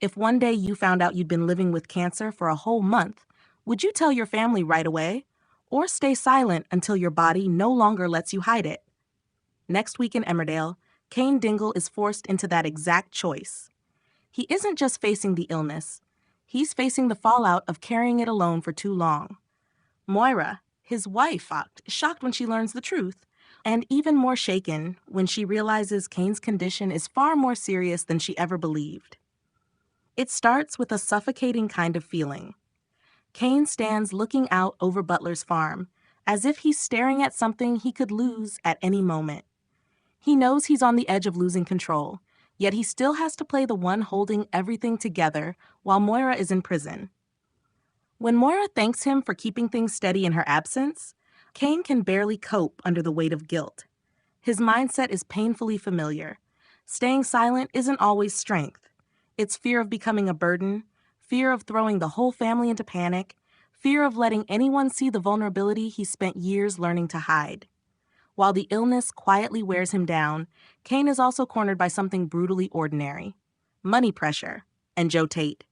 If one day you found out you'd been living with cancer for a whole month, would you tell your family right away? Or stay silent until your body no longer lets you hide it? Next week in Emmerdale, Cain Dingle is forced into that exact choice. He isn't just facing the illness, he's facing the fallout of carrying it alone for too long. Moira, his wife, is shocked when she learns the truth, and even more shaken when she realizes Cain's condition is far more serious than she ever believed. It starts with a suffocating kind of feeling. Cain stands looking out over Butler's farm, as if he's staring at something he could lose at any moment. He knows he's on the edge of losing control, yet he still has to play the one holding everything together while Moira is in prison. When Moira thanks him for keeping things steady in her absence, Cain can barely cope under the weight of guilt. His mindset is painfully familiar. Staying silent isn't always strength. It's fear of becoming a burden, fear of throwing the whole family into panic, fear of letting anyone see the vulnerability he spent years learning to hide. While the illness quietly wears him down, Cain is also cornered by something brutally ordinary: money pressure and Tate.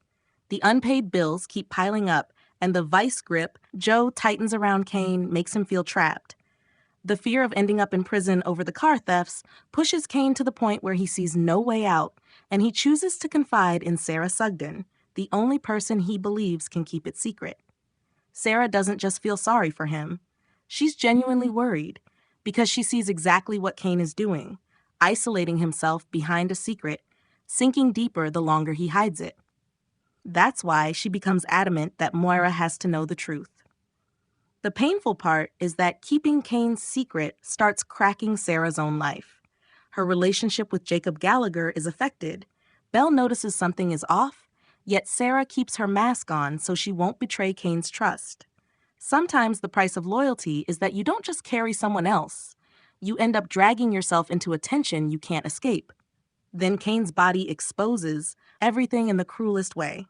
The unpaid bills keep piling up, and the vice grip Joe tightens around Cain makes him feel trapped. The fear of ending up in prison over the car thefts pushes Cain to the point where he sees no way out, and he chooses to confide in Sarah Sugden, the only person he believes can keep it secret. Sarah doesn't just feel sorry for him. She's genuinely worried, because she sees exactly what Cain is doing, isolating himself behind a secret, sinking deeper the longer he hides it. That's why she becomes adamant that Moira has to know the truth. The painful part is that keeping Cain's secret starts cracking Sarah's own life. Her relationship with Jacob Gallagher is affected. Belle notices something is off, yet Sarah keeps her mask on so she won't betray Cain's trust. Sometimes the price of loyalty is that you don't just carry someone else. You end up dragging yourself into a tension you can't escape. Then Cain's body exposes everything in the cruelest way.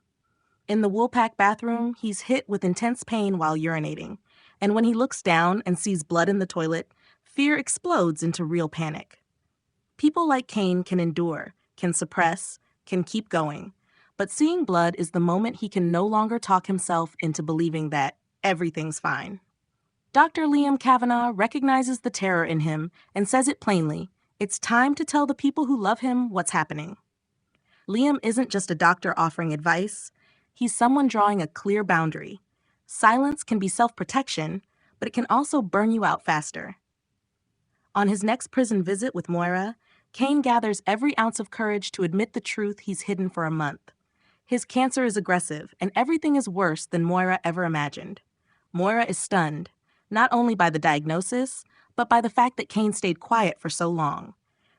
In the Woolpack bathroom, he's hit with intense pain while urinating, and when he looks down and sees blood in the toilet, fear explodes into real panic. People like Cain can endure, can suppress, can keep going, but seeing blood is the moment he can no longer talk himself into believing that everything's fine. Dr. Liam Cavanagh recognizes the terror in him and says it plainly: it's time to tell the people who love him what's happening. Liam isn't just a doctor offering advice. He's someone drawing a clear boundary. Silence can be self-protection, but it can also burn you out faster. On his next prison visit with Moira, Cain gathers every ounce of courage to admit the truth he's hidden for a month. His cancer is aggressive, and everything is worse than Moira ever imagined. Moira is stunned, not only by the diagnosis, but by the fact that Cain stayed quiet for so long.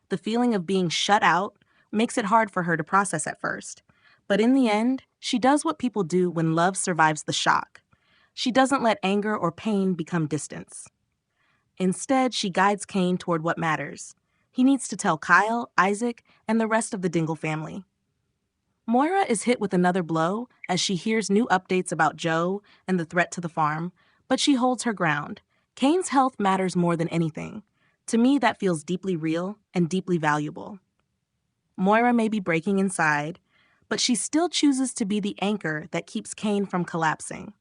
The feeling of being shut out makes it hard for her to process at first. But in the end, she does what people do when love survives the shock. She doesn't let anger or pain become distance. Instead, she guides Cain toward what matters. He needs to tell Kyle, Isaac, and the rest of the Dingle family. Moira is hit with another blow as she hears new updates about Joe and the threat to the farm, but she holds her ground. Cain's health matters more than anything. To me, that feels deeply real and deeply valuable. Moira may be breaking inside, but she still chooses to be the anchor that keeps Cain from collapsing.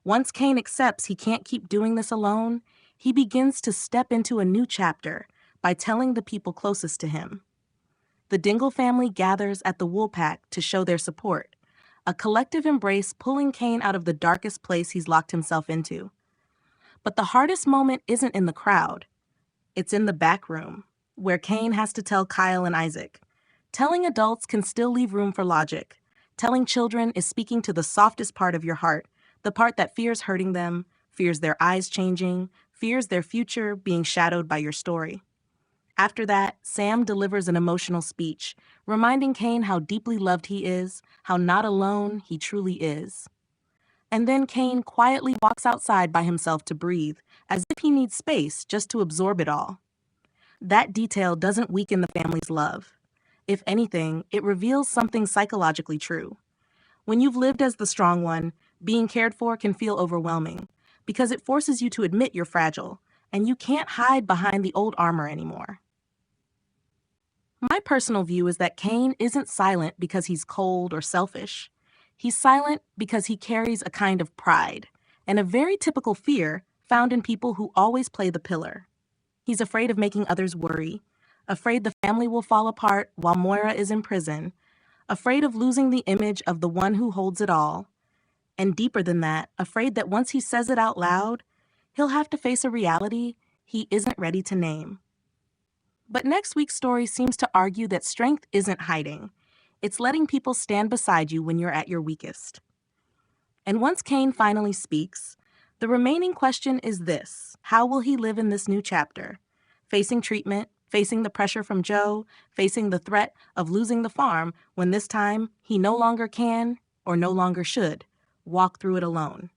Once Cain accepts he can't keep doing this alone, he begins to step into a new chapter by telling the people closest to him. The Dingle family gathers at the Woolpack to show their support, a collective embrace pulling Cain out of the darkest place he's locked himself into. But the hardest moment isn't in the crowd. It's in the back room, where Cain has to tell Kyle and Isaac. Telling adults can still leave room for logic. Telling children is speaking to the softest part of your heart, the part that fears hurting them, fears their eyes changing, fears their future being shadowed by your story. After that, Sam delivers an emotional speech, reminding Cain how deeply loved he is, how not alone he truly is. And then Cain quietly walks outside by himself to breathe, as if he needs space just to absorb it all. That detail doesn't weaken the family's love. If anything, it reveals something psychologically true. When you've lived as the strong one, being cared for can feel overwhelming, because it forces you to admit you're fragile, and you can't hide behind the old armor anymore. My personal view is that Cain isn't silent because he's cold or selfish. He's silent because he carries a kind of pride and a very typical fear found in people who always play the pillar. He's afraid of making others worry, afraid the family will fall apart while Moira is in prison, afraid of losing the image of the one who holds it all, and deeper than that, afraid that once he says it out loud, he'll have to face a reality he isn't ready to name. But next week's story seems to argue that strength isn't hiding. It's letting people stand beside you when you're at your weakest. And once Cain finally speaks, the remaining question is this: how will he live in this new chapter? Facing treatment, facing the pressure from Joe, facing the threat of losing the farm when this time he no longer can, or no longer should, walk through it alone.